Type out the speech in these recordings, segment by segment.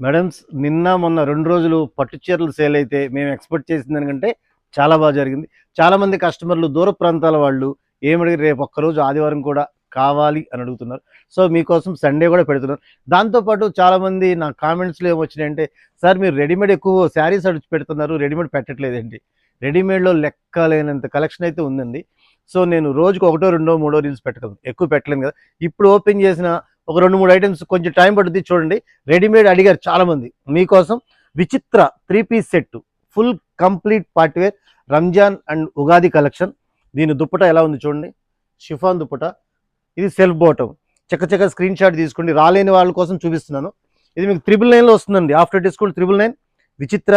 Madams నిన్న మొన్న 2 రోజులు పట్టు చీరలు సేల్ అయితే మేము ఎక్స్‌పెక్ట్ చేసిన దానికంటే చాలా బాగా జరిగింది. చాలామంది కస్టమర్లు దూర ప్రాంతాల వాళ్ళు ఏమడిగారు రేపు ఒక్కరోజు ఆదివారం కూడా కావాలి అని అడుగుతున్నారు. సో, మీకోసం సండే కూడా పెడుతున్నాను. దాంతో పాటు చాలామంది నా కామెంట్స్‌లో ఏమొచ్చినాయంటే, "సార్ మీరు రెడీమేడ్ ఎక్కువ శారీస్ అడిచి పెడుతున్నారు. రెడీమేడ్ పెట్టట్లేదేంటి?" రెడీమేడ్‌లో లెక్కలేనంత కలెక్షన్ అయితే ఉందండి. సో, నేను రోజుకి ఒకటో, రెండో, మూడో రీల్స్ పెట్టగలను. ఎక్కువ పెట్టలేను కదా! ఇప్పుడు ఓపెన్ చేసిన ఒక 2, 3 ఐటెమ్స్ కొంచెం టైం పడుద్ది చూడండి. రెడీమేడ్ అడిగారు చాలామంది. మీకోసం విచిత్ర 3 piece set full complete party wear Ramzan and Ugadi collection. దీని దుప్పట ఎలా ఉంది చూడండి. షిఫాన్ దుప్పట. ఇది సెల్ఫ్ బాటమ్. చక్కచక్క స్క్రీన్ షాట్ తీసుకోండి. రాలేని వాళ్ళ కోసం చూపిస్తున్నాను. ఇది మీకు 999లో వస్తుందండి. After discount 999. విచిత్ర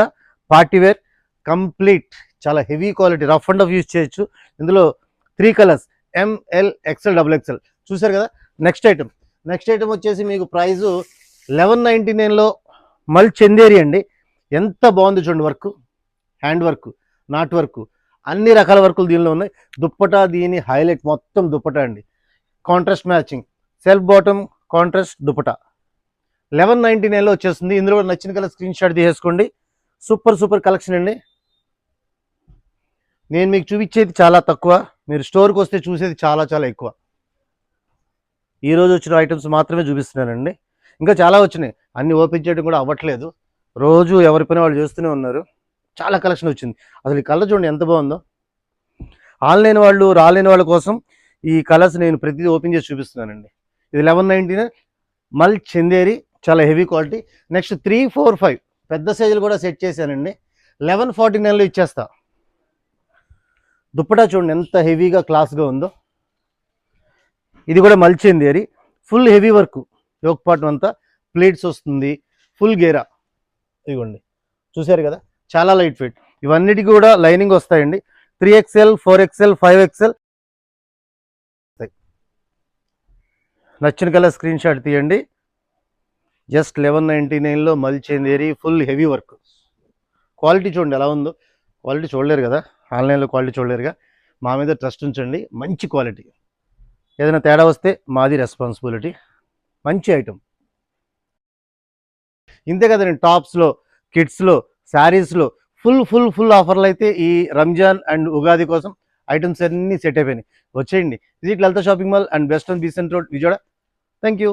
పార్టీ వేర్ కంప్లీట్ చాలా heavy quality rough and rough use చేయొచ్చు. ఇందులో 3 colours M L XL double XL చూసారు కదా. నెక్స్ట్ ఐటమ్ వచ్చేసి మీకు ప్రైజు 1199లో మల్ చందేరి అండి. ఎంత బాగుంది చూడండి. Work, hand work, not work, అన్ని రకాల వర్కులు దీనిలో ఉన్నాయి. దుప్పటా దీని హైలైట్ మొత్తం దుప్పటా అండి. Contrast matching self bottom contrast dupatta 1199లో వచ్చేస్తుంది. ఇందులో నచ్చిన కలర్ స్క్రీన్ షాట్ తీసేసుకోండి. సూపర్ కలెక్షన్ అండి. నేను మీకు చూపించేది చాలా తక్కువ, మీరు స్టోర్కి వస్తే చూసేది చాలా ఎక్కువ. ఈరోజు వచ్చిన ఐటమ్స్ మాత్రమే చూపిస్తున్నానండి. ఇంకా చాలా వచ్చినాయి, అన్ని ఓపెన్ చేయడం కూడా అవ్వట్లేదు. రోజు ఎవరి పని వాళ్ళు చేస్తూనే ఉన్నారు. చాలా కలెక్షన్ వచ్చింది. అసలు ఈ కలర్ చూడండి ఎంత బాగుందో. ఆన్లైన్ వాళ్ళు రాలేని వాళ్ళ కోసం ఈ కలర్స్ నేను ప్రతిదీ ఓపెన్ చేసి చూపిస్తున్నానండి. ఇది 1199 మల్ చందేరి చాలా హెవీ క్వాలిటీ. నెక్స్ట్ 3, 4, 5 పెద్ద సైజులు కూడా సెట్ చేశానండి. 1149లో ఇచ్చేస్తా. దుప్పటా చూడండి ఎంత హెవీగా క్లాస్గా ఉందో. ఇది కూడా మల్ Chanderi full heavy work. Yoke part అంతా ప్లేట్స్ వస్తుంది. ఫుల్ గేరా ఇదిగోండి చూసారు కదా. చాలా లైట్ వెయిట్. ఇవన్నిటికీ కూడా లైనింగ్ వస్తాయండి. 3XL, 4XL, 5XL. నచ్చిన కలర్ స్క్రీన్ షాట్ తీయండి. జస్ట్ 1199లో మల్ Chanderi full heavy work. Quality చూడండి ఎలా ఉందో. క్వాలిటీ చూడలేరు కదా, ఆన్లైన్లో క్వాలిటీ చూడలేరుగా. మా మీద ట్రస్ట్ ఉంచండి. మంచి క్వాలిటీ. ఏదైనా తేడా వస్తే మాది రెస్పాన్సిబిలిటీ. మంచి ఐటమ్. ఇంతే కదండి. టాప్స్లో, కిడ్స్లో, శారీస్లో ఫుల్ ఆఫర్లు అయితే ఈ రంజాన్ అండ్ ఉగాది కోసం ఐటమ్స్ అన్నీ సెట్ అయిపోయినాయి. వచ్చేయండి. Visit Lalitha shopping mall and best on Besant road, Vijayawada. Thank you.